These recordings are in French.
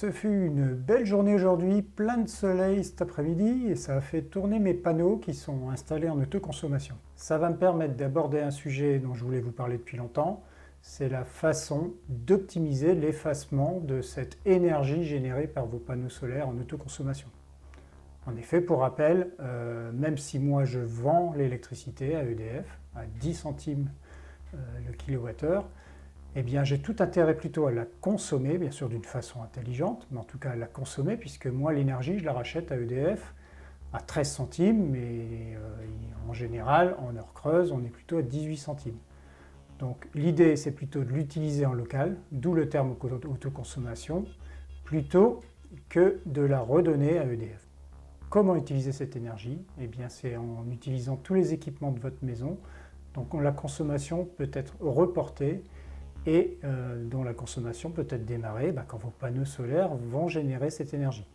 Ce fut une belle journée aujourd'hui, plein de soleil cet après-midi et ça a fait tourner mes panneaux qui sont installés en autoconsommation. Ça va me permettre d'aborder un sujet dont je voulais vous parler depuis longtemps, c'est la façon d'optimiser l'effacement de cette énergie générée par vos panneaux solaires en autoconsommation. En effet, pour rappel, même si moi je vends l'électricité à EDF à 10 centimes le kilowattheure, eh bien j'ai tout intérêt plutôt à la consommer, bien sûr d'une façon intelligente, mais en tout cas à la consommer, puisque moi l'énergie je la rachète à EDF à 13 centimes, mais en général en heure creuse on est plutôt à 18 centimes. Donc l'idée c'est plutôt de l'utiliser en local, d'où le terme autoconsommation, plutôt que de la redonner à EDF. Comment utiliser cette énergie? Eh bien c'est en utilisant tous les équipements de votre maison, donc la consommation peut être reportée et dont la consommation peut être démarrée quand vos panneaux solaires vont générer cette énergie.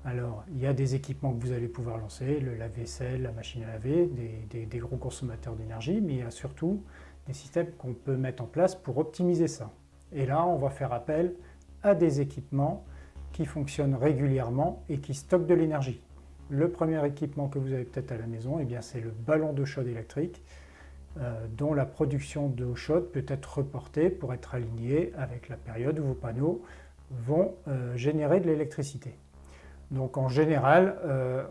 Alors, il y a des équipements que vous allez pouvoir lancer, le lave-vaisselle, la machine à laver, des gros consommateurs d'énergie, mais il y a surtout des systèmes qu'on peut mettre en place pour optimiser ça. Et là, on va faire appel à des équipements qui fonctionnent régulièrement et qui stockent de l'énergie. Le premier équipement que vous avez peut-être à la maison, eh bien, c'est le ballon d'eau chaude électrique, dont la production d'eau chaude peut être reportée pour être alignée avec la période où vos panneaux vont générer de l'électricité. Donc en général,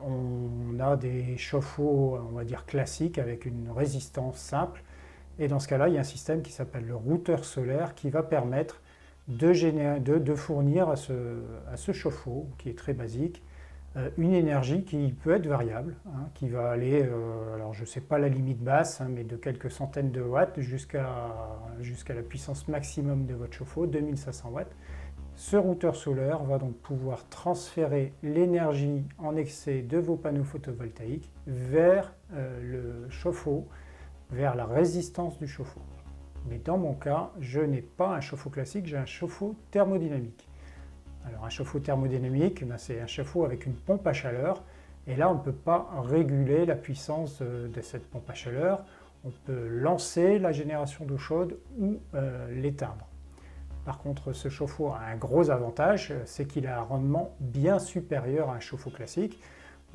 on a des chauffe-eau, on va dire classiques, avec une résistance simple. Et dans ce cas-là, il y a un système qui s'appelle le routeur solaire qui va permettre de fournir à ce chauffe-eau, qui est très basique, une énergie qui peut être variable, qui va aller, alors je ne sais pas la limite basse, mais de quelques centaines de watts jusqu'à la puissance maximum de votre chauffe-eau, 2500 watts. Ce routeur solaire va donc pouvoir transférer l'énergie en excès de vos panneaux photovoltaïques vers le chauffe-eau, vers la résistance du chauffe-eau. Mais dans mon cas, je n'ai pas un chauffe-eau classique, j'ai un chauffe-eau thermodynamique. Alors un chauffe-eau thermodynamique, c'est un chauffe-eau avec une pompe à chaleur. Et là, on ne peut pas réguler la puissance de cette pompe à chaleur. On peut lancer la génération d'eau chaude ou l'éteindre. Par contre, ce chauffe-eau a un gros avantage, c'est qu'il a un rendement bien supérieur à un chauffe-eau classique.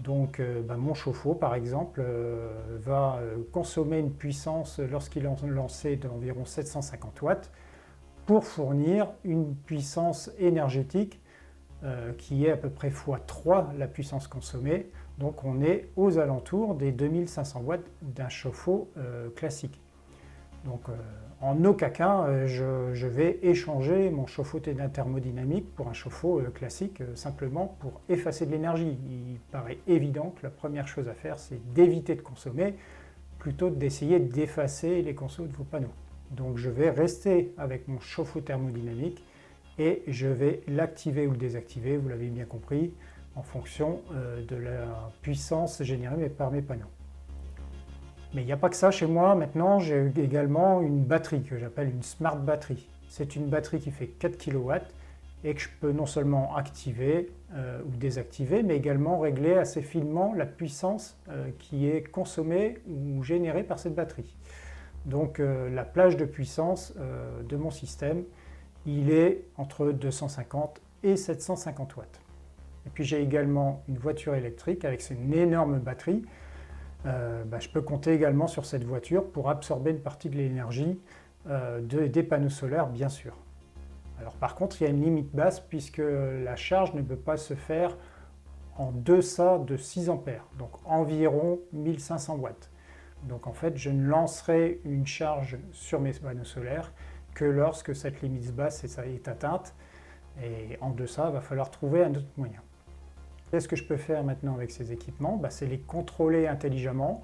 Donc mon chauffe-eau, par exemple, va consommer une puissance, lorsqu'il est lancé, d'environ 750 watts, pour fournir une puissance énergétique qui est à peu près x3 la puissance consommée. Donc on est aux alentours des 2500 watts d'un chauffe-eau classique. Donc en aucun cas je vais échanger mon chauffe-eau thermodynamique pour un chauffe-eau classique simplement pour effacer de l'énergie. Il paraît évident que la première chose à faire, c'est d'éviter de consommer plutôt que d'essayer d'effacer les consommations de vos panneaux. Donc je vais rester avec mon chauffe-eau thermodynamique et je vais l'activer ou le désactiver, vous l'avez bien compris, en fonction de la puissance générée par mes panneaux. Mais il n'y a pas que ça chez moi, maintenant j'ai également une batterie que j'appelle une smart batterie. C'est une batterie qui fait 4 kW et que je peux non seulement activer ou désactiver, mais également régler assez finement la puissance qui est consommée ou générée par cette batterie. Donc la plage de puissance de mon système, il est entre 250 et 750 watts. Et puis j'ai également une voiture électrique avec une énorme batterie. Je peux compter également sur cette voiture pour absorber une partie de l'énergie des panneaux solaires, bien sûr. Alors par contre, il y a une limite basse puisque la charge ne peut pas se faire en deçà de 6 ampères, donc environ 1500 watts. Donc en fait, je ne lancerai une charge sur mes panneaux solaires que lorsque cette limite basse est atteinte. Et en deçà, il va falloir trouver un autre moyen. Qu'est-ce que je peux faire maintenant avec ces équipements? C'est les contrôler intelligemment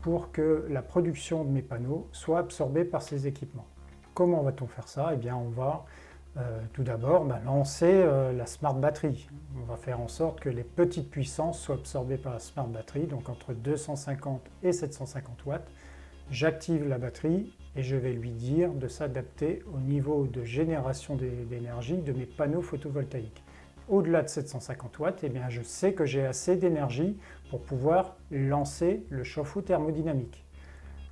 pour que la production de mes panneaux soit absorbée par ces équipements. Comment va-t-on faire ça? Eh bien, on va tout d'abord lancer la smart batterie. On va faire en sorte que les petites puissances soient absorbées par la smart batterie, donc entre 250 et 750 watts. J'active la batterie et je vais lui dire de s'adapter au niveau de génération d'énergie de mes panneaux photovoltaïques. Au-delà de 750 watts, eh bien, je sais que j'ai assez d'énergie pour pouvoir lancer le chauffe-eau thermodynamique.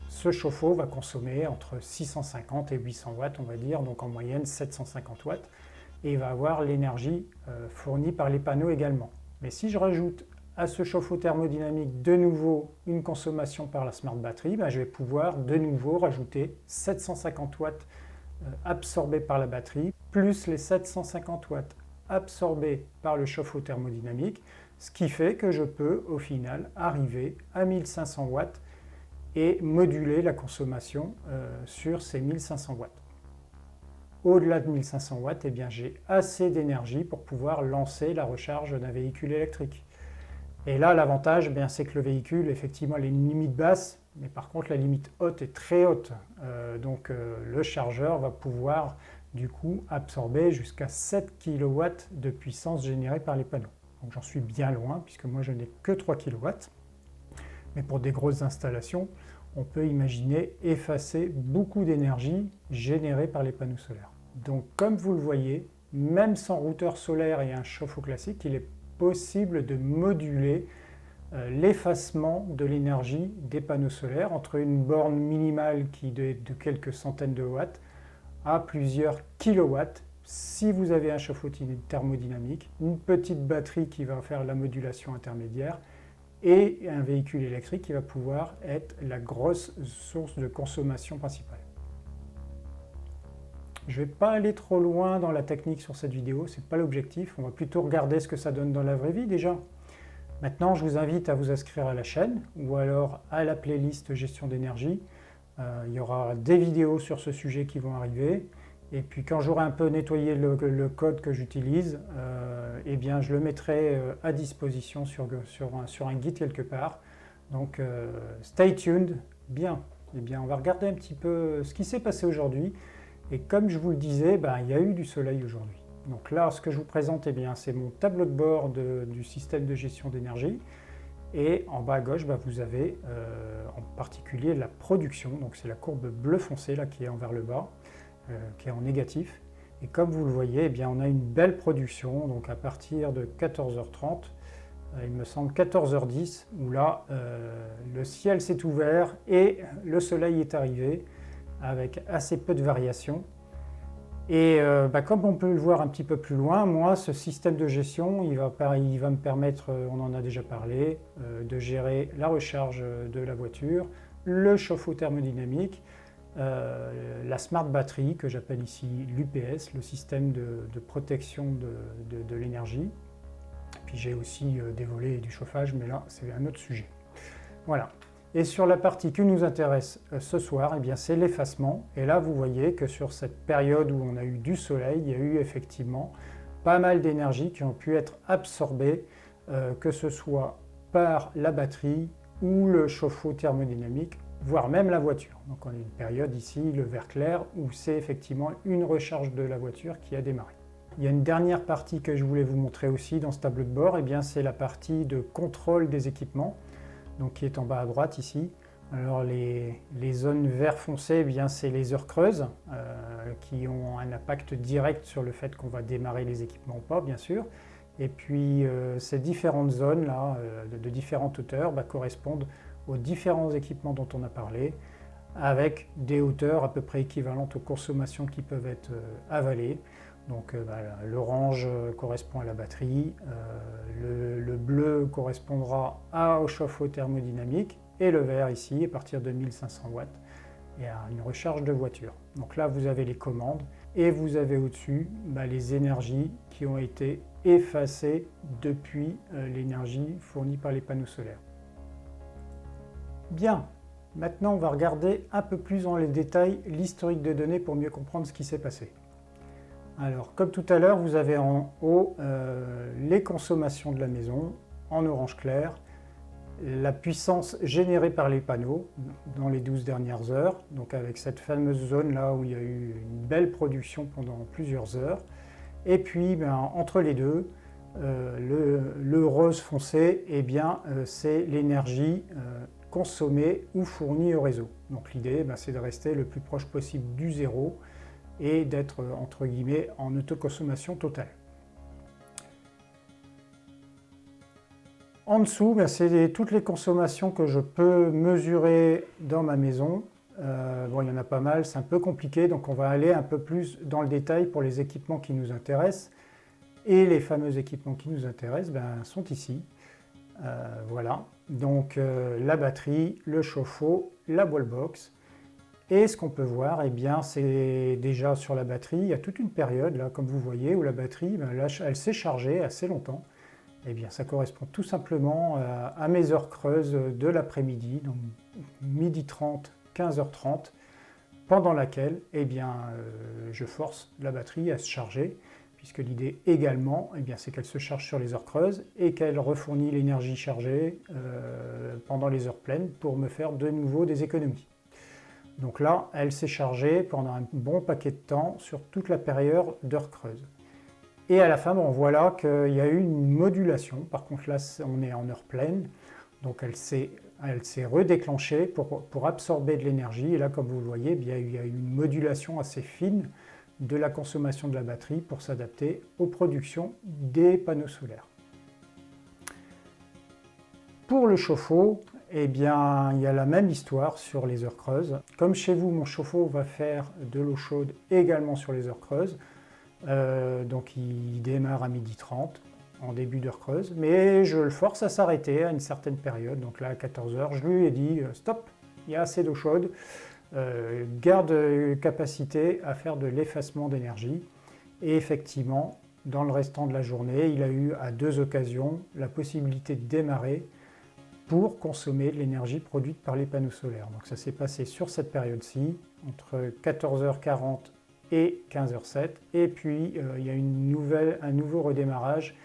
Ce chauffe-eau va consommer entre 650 et 800 watts, on va dire, donc en moyenne 750 watts. et il va avoir l'énergie fournie par les panneaux également. Mais si je rajoute à ce chauffe-eau thermodynamique de nouveau une consommation par la Smart Battery, je vais pouvoir de nouveau rajouter 750 watts absorbés par la batterie, plus les 750 watts absorbés par le chauffe-eau thermodynamique, ce qui fait que je peux au final arriver à 1500 watts et moduler la consommation sur ces 1500 watts. Au-delà de 1500 watts, j'ai assez d'énergie pour pouvoir lancer la recharge d'un véhicule électrique. Et là, l'avantage, c'est que le véhicule, effectivement, il a une limite basse, mais par contre, la limite haute est très haute. Donc, le chargeur va pouvoir, du coup, absorber jusqu'à 7 kW de puissance générée par les panneaux. Donc, j'en suis bien loin, puisque moi, je n'ai que 3 kW. Mais pour des grosses installations, on peut imaginer effacer beaucoup d'énergie générée par les panneaux solaires. Donc, comme vous le voyez, même sans routeur solaire et un chauffe-eau classique, il est possible de moduler l'effacement de l'énergie des panneaux solaires entre une borne minimale qui est de quelques centaines de watts à plusieurs kilowatts si vous avez un chauffe-eau thermodynamique, une petite batterie qui va faire la modulation intermédiaire et un véhicule électrique qui va pouvoir être la grosse source de consommation principale. Je ne vais pas aller trop loin dans la technique sur cette vidéo, ce n'est pas l'objectif, on va plutôt regarder ce que ça donne dans la vraie vie déjà. Maintenant, je vous invite à vous inscrire à la chaîne ou alors à la playlist gestion d'énergie. Il y aura des vidéos sur ce sujet qui vont arriver. Et puis quand j'aurai un peu nettoyé le code que j'utilise, je le mettrai à disposition sur un guide quelque part. Donc stay tuned, bien. On va regarder un petit peu ce qui s'est passé aujourd'hui. Et comme je vous le disais, il y a eu du soleil aujourd'hui. Donc là, ce que je vous présente, c'est mon tableau de bord du système de gestion d'énergie. Et en bas à gauche, vous avez en particulier la production. Donc c'est la courbe bleu foncé là, qui est envers le bas, qui est en négatif. Et comme vous le voyez, on a une belle production. Donc à partir de 14h30, il me semble 14h10, où là, le ciel s'est ouvert et le soleil est arrivé avec assez peu de variations. Et comme on peut le voir un petit peu plus loin, moi, ce système de gestion, il va me permettre, on en a déjà parlé, de gérer la recharge de la voiture, le chauffe-eau thermodynamique, la Smart Battery, que j'appelle ici l'UPS, le système de protection de l'énergie. Puis j'ai aussi des volets et du chauffage, mais là, c'est un autre sujet. Voilà. Et sur la partie qui nous intéresse ce soir, c'est l'effacement. Et là, vous voyez que sur cette période où on a eu du soleil, il y a eu effectivement pas mal d'énergie qui ont pu être absorbées, que ce soit par la batterie ou le chauffe-eau thermodynamique, voire même la voiture. Donc on a une période ici, le vert clair, où c'est effectivement une recharge de la voiture qui a démarré. Il y a une dernière partie que je voulais vous montrer aussi dans ce tableau de bord, c'est la partie de contrôle des équipements. Donc qui est en bas à droite ici. Alors les zones vert foncé, c'est les heures creuses qui ont un impact direct sur le fait qu'on va démarrer les équipements ou pas, bien sûr. Et puis ces différentes zones là, de différentes hauteurs, correspondent aux différents équipements dont on a parlé, avec des hauteurs à peu près équivalentes aux consommations qui peuvent être avalées. Donc l'orange correspond à la batterie, le bleu correspondra au chauffe-eau thermodynamique et le vert ici, à partir de 1500 watts, et à une recharge de voiture. Donc là, vous avez les commandes et vous avez au-dessus les énergies qui ont été effacées depuis l'énergie fournie par les panneaux solaires. Bien, maintenant on va regarder un peu plus dans les détails l'historique de données pour mieux comprendre ce qui s'est passé. Alors, comme tout à l'heure, vous avez en haut les consommations de la maison en orange clair, la puissance générée par les panneaux dans les 12 dernières heures, donc avec cette fameuse zone là où il y a eu une belle production pendant plusieurs heures. Et puis, entre les deux, le rose foncé, c'est l'énergie consommée ou fournie au réseau. Donc l'idée, c'est de rester le plus proche possible du zéro, et d'être, entre guillemets, en autoconsommation totale. En dessous, c'est toutes les consommations que je peux mesurer dans ma maison Bon, il y en a pas mal, c'est un peu compliqué, donc on va aller un peu plus dans le détail pour les équipements qui nous intéressent. Et les fameux équipements qui nous intéressent sont ici. Voilà, donc la batterie, le chauffe-eau, la wallbox. Et ce qu'on peut voir, eh bien, c'est déjà sur la batterie, il y a toute une période, là, comme vous voyez, où la batterie, là, elle s'est chargée assez longtemps. Eh bien, ça correspond tout simplement à mes heures creuses de l'après-midi, donc midi 30, 15h30, pendant laquelle eh bien, je force la batterie à se charger, puisque l'idée également, eh bien, c'est qu'elle se charge sur les heures creuses et qu'elle refournit l'énergie chargée pendant les heures pleines pour me faire de nouveau des économies. Donc là, elle s'est chargée pendant un bon paquet de temps sur toute la période d'heures creuses. Et à la fin, on voit là qu'il y a eu une modulation. Par contre, là, on est en heure pleine. Donc elle s'est redéclenchée pour absorber de l'énergie. Et là, comme vous le voyez, il y a eu une modulation assez fine de la consommation de la batterie pour s'adapter aux productions des panneaux solaires. Pour le chauffe-eau, eh bien, il y a la même histoire sur les heures creuses. Comme chez vous, mon chauffe-eau va faire de l'eau chaude également sur les heures creuses. Donc il démarre à 12h30 en début d'heure creuse, mais je le force à s'arrêter à une certaine période. Donc là à 14h, je lui ai dit stop, il y a assez d'eau chaude, garde capacité à faire de l'effacement d'énergie. Et effectivement, dans le restant de la journée, il a eu à 2 occasions la possibilité de démarrer pour consommer de l'énergie produite par les panneaux solaires. Donc ça s'est passé sur cette période-ci, entre 14h40 et 15h07, et puis il y a un nouveau redémarrage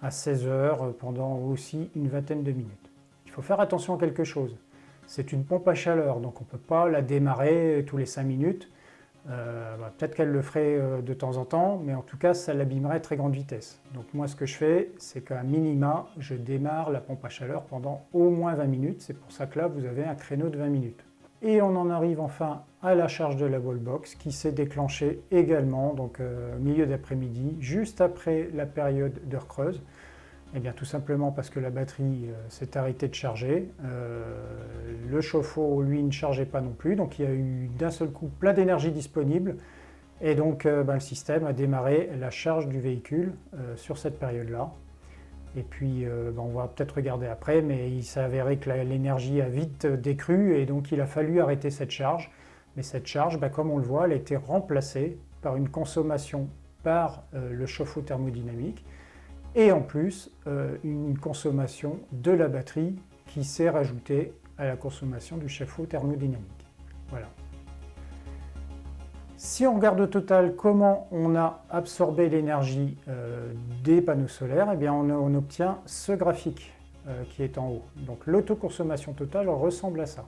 à 16h pendant aussi une vingtaine de minutes. Il faut faire attention à quelque chose, c'est une pompe à chaleur, donc on ne peut pas la démarrer tous les 5 minutes, peut-être qu'elle le ferait de temps en temps, mais en tout cas ça l'abîmerait à très grande vitesse. Donc moi ce que je fais, c'est qu'à minima, je démarre la pompe à chaleur pendant au moins 20 minutes, c'est pour ça que là vous avez un créneau de 20 minutes. Et on en arrive enfin à la charge de la wallbox qui s'est déclenchée également donc au milieu d'après-midi, juste après la période d'heure creuse. Et bien tout simplement parce que la batterie s'est arrêtée de charger. Le chauffe-eau, lui, ne chargeait pas non plus, donc il y a eu d'un seul coup plein d'énergie disponible. Et donc le système a démarré la charge du véhicule sur cette période-là. Et puis, on va peut-être regarder après, mais il s'est avéré que l'énergie a vite décru et donc il a fallu arrêter cette charge. Mais cette charge, comme on le voit, elle a été remplacée par une consommation par le chauffe-eau thermodynamique et en plus une consommation de la batterie qui s'est rajoutée à la consommation du chauffe-eau thermodynamique. Voilà. Si on regarde au total comment on a absorbé l'énergie des panneaux solaires, eh bien on obtient ce graphique qui est en haut. Donc l'autoconsommation totale ressemble à ça.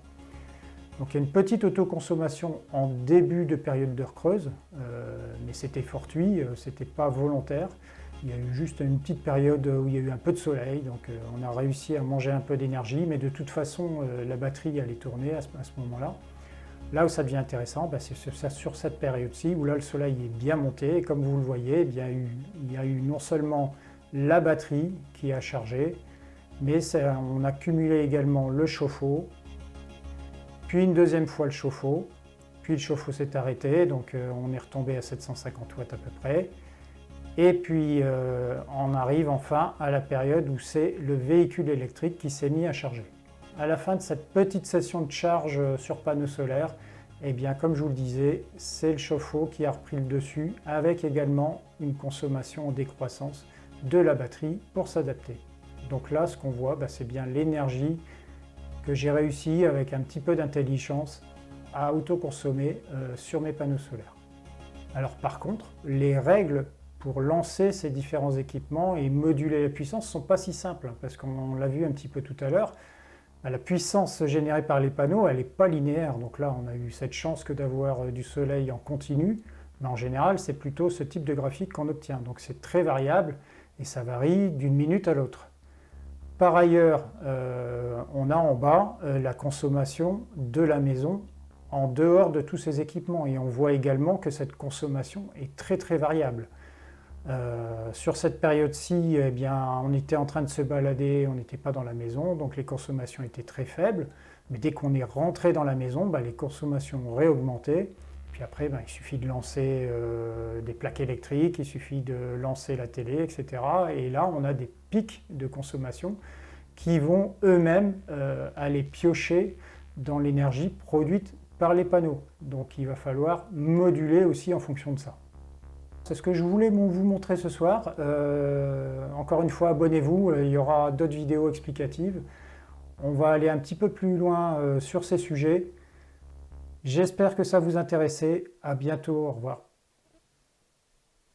Donc il y a une petite autoconsommation en début de période d'heure creuse, mais c'était fortuit, c'était pas volontaire. Il y a eu juste une petite période où il y a eu un peu de soleil, donc on a réussi à manger un peu d'énergie, mais de toute façon la batterie allait tourner à ce moment-là. Là où ça devient intéressant, c'est sur cette période-ci où là le soleil est bien monté et comme vous le voyez, il y a eu non seulement la batterie qui a chargé, mais on a cumulé également le chauffe-eau, puis une deuxième fois le chauffe-eau, puis le chauffe-eau s'est arrêté, donc on est retombé à 750 watts à peu près. Et puis on arrive enfin à la période où c'est le véhicule électrique qui s'est mis à charger. À la fin de cette petite session de charge sur panneau solaire, eh bien, comme je vous le disais, c'est le chauffe-eau qui a repris le dessus avec également une consommation en décroissance de la batterie pour s'adapter. Donc là, ce qu'on voit, c'est bien l'énergie que j'ai réussi avec un petit peu d'intelligence à autoconsommer sur mes panneaux solaires. Alors par contre, les règles pour lancer ces différents équipements et moduler la puissance ne sont pas si simples, parce qu'on l'a vu un petit peu tout à l'heure, la puissance générée par les panneaux, elle n'est pas linéaire. Donc là, on a eu cette chance que d'avoir du soleil en continu, mais en général, c'est plutôt ce type de graphique qu'on obtient. Donc c'est très variable et ça varie d'une minute à l'autre. Par ailleurs, on a en bas la consommation de la maison en dehors de tous ces équipements. Et on voit également que cette consommation est très très variable. Sur cette période-ci, on était en train de se balader, on n'était pas dans la maison, donc les consommations étaient très faibles. Mais dès qu'on est rentré dans la maison, les consommations ont réaugmenté. Puis après, il suffit de lancer des plaques électriques, il suffit de lancer la télé, etc. Et là, on a des pics de consommation qui vont eux-mêmes aller piocher dans l'énergie produite par les panneaux. Donc il va falloir moduler aussi en fonction de ça. C'est ce que je voulais vous montrer ce soir. Encore une fois, abonnez-vous, il y aura d'autres vidéos explicatives. On va aller un petit peu plus loin sur ces sujets. J'espère que ça vous intéressait. À bientôt, au revoir.